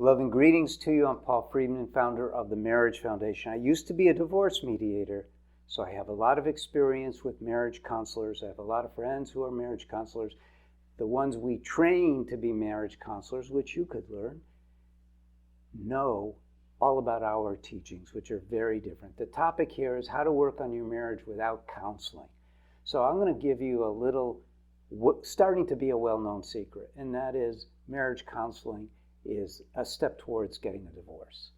Love and greetings to you. I'm Paul Friedman, founder of the Marriage Foundation. I used to be a divorce mediator, so I have a lot of experience with marriage counselors. I have a lot of friends who are marriage counselors. The ones we train to be marriage counselors, which you could learn, know all about our teachings, which are very different. The topic here is how to work on your marriage without counseling. So I'm going to give you a little, starting to be a well-known secret, and that is marriage counseling is a step towards getting a divorce.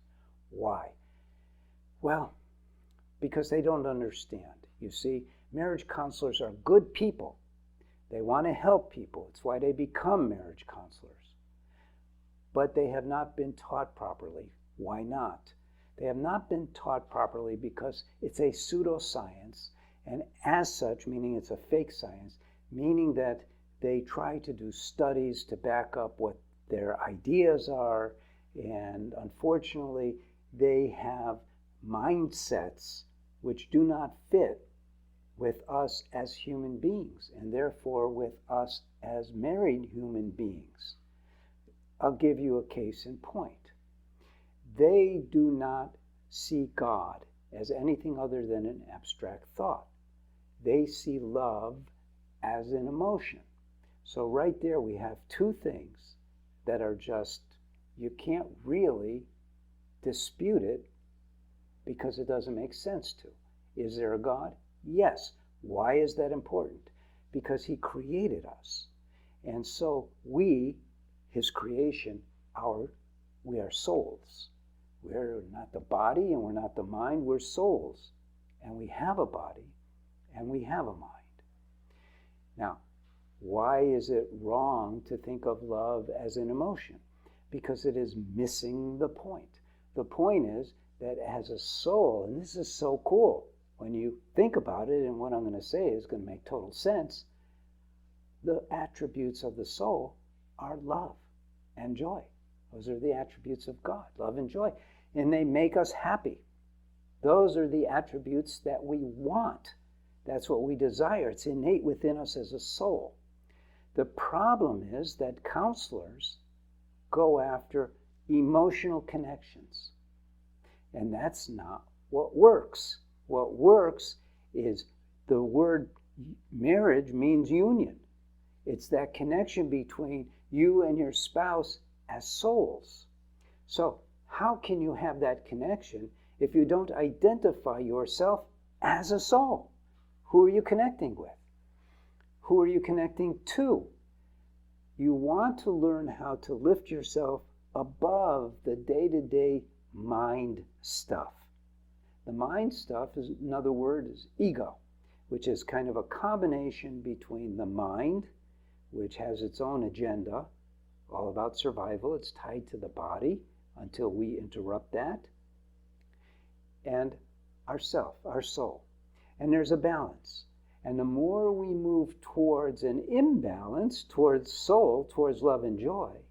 Why? Well, because they don't understand. You see, marriage counselors are good people. They want to help people. It's why they become marriage counselors. But they have not been taught properly. Why not? They have not been taught properly because it's a pseudoscience, and as such, meaning it's a fake science, meaning that they try to do studies to back up what their ideas are, and unfortunately, they have mindsets which do not fit with us as human beings, and therefore with us as married human beings. I'll give you a case in point. They do not see God as anything other than an abstract thought. They see love as an emotion. So right there we have two things that are just, you can't really dispute it because it doesn't make sense to. Is there a God? Yes. Why is that important? Because he created us. And so we, his creation, we are souls. We're not the body and we're not the mind, we're souls. And we have a body and we have a mind. Now, why is it wrong to think of love as an emotion? Because it is missing the point. The point is that as a soul, and this is so cool, when you think about it, and what I'm going to say is going to make total sense, the attributes of the soul are love and joy. Those are the attributes of God, love and joy. And they make us happy. Those are the attributes that we want. That's what we desire. It's innate within us as a soul. The problem is that counselors go after emotional connections. And that's not what works. What works is the word marriage means union. It's that connection between you and your spouse as souls. So how can you have that connection if you don't identify yourself as a soul? Who are you connecting with? Who are you connecting to? You want to learn how to lift yourself above the day-to-day mind stuff. The mind stuff is, another word is ego, which is kind of a combination between the mind, which has its own agenda, all about survival. It's tied to the body until we interrupt that, and ourself, our soul. And there's a balance. And the more we move towards an imbalance, towards soul, towards love and joy,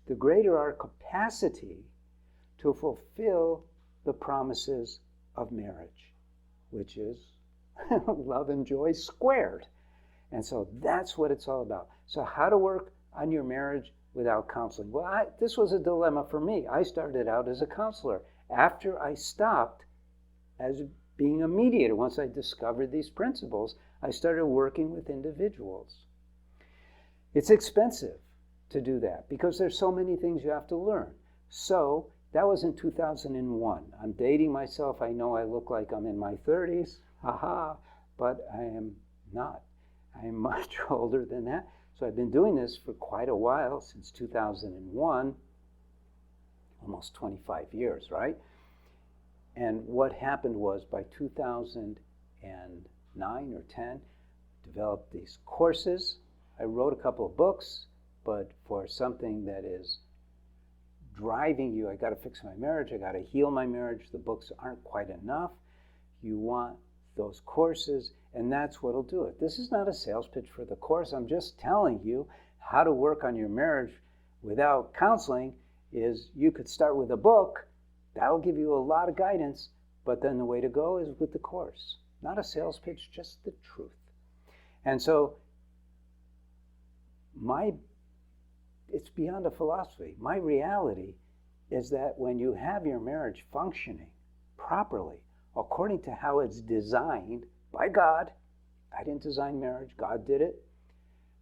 the greater our capacity to fulfill the promises of marriage, which is love and joy squared. And so that's what it's all about. So how to work on your marriage without counseling? Well, this was a dilemma for me. I started out as a counselor. After I stopped as being a mediator, once I discovered these principles, I started working with individuals. It's expensive to do that because there's so many things you have to learn. So that was in 2001. I'm dating myself. I know I look like I'm in my 30s, but I am not. I am much older than that. So I've been doing this for quite a while, since 2001, almost 25 years, right? And what happened was by 2009 or 10, developed these courses. I wrote a couple of books, but for something that is driving you, I got to fix my marriage, I got to heal my marriage, the books aren't quite enough. You want those courses, and that's what'll do it. This is not a sales pitch for the course. I'm just telling you how to work on your marriage without counseling. Is you could start with a book. That'll give you a lot of guidance, but then the way to go is with the course. Not a sales pitch, just the truth. And so it's beyond a philosophy. My reality is that when you have your marriage functioning properly, according to how it's designed by God, I didn't design marriage, God did it.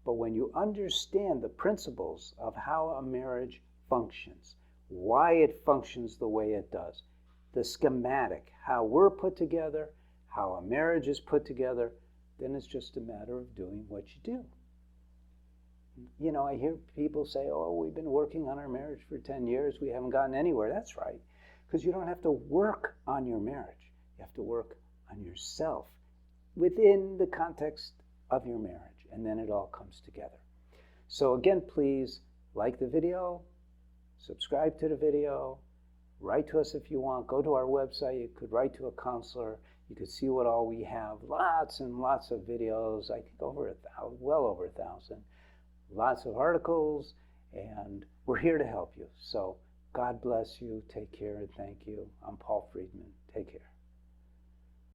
But when you understand the principles of how a marriage functions, why it functions the way it does, the schematic, how we're put together, how a marriage is put together, then it's just a matter of doing what you do. You know, I hear people say, oh, we've been working on our marriage for 10 years, we haven't gotten anywhere. That's right, because you don't have to work on your marriage. You have to work on yourself within the context of your marriage, and then it all comes together. So again, please like the video, subscribe to the video, write to us if you want. Go to our website. You could write to a counselor. You could see what all we have. Lots and lots of videos. I think well over 1,000. Lots of articles, and we're here to help you. So God bless you. Take care, and thank you. I'm Paul Friedman. Take care.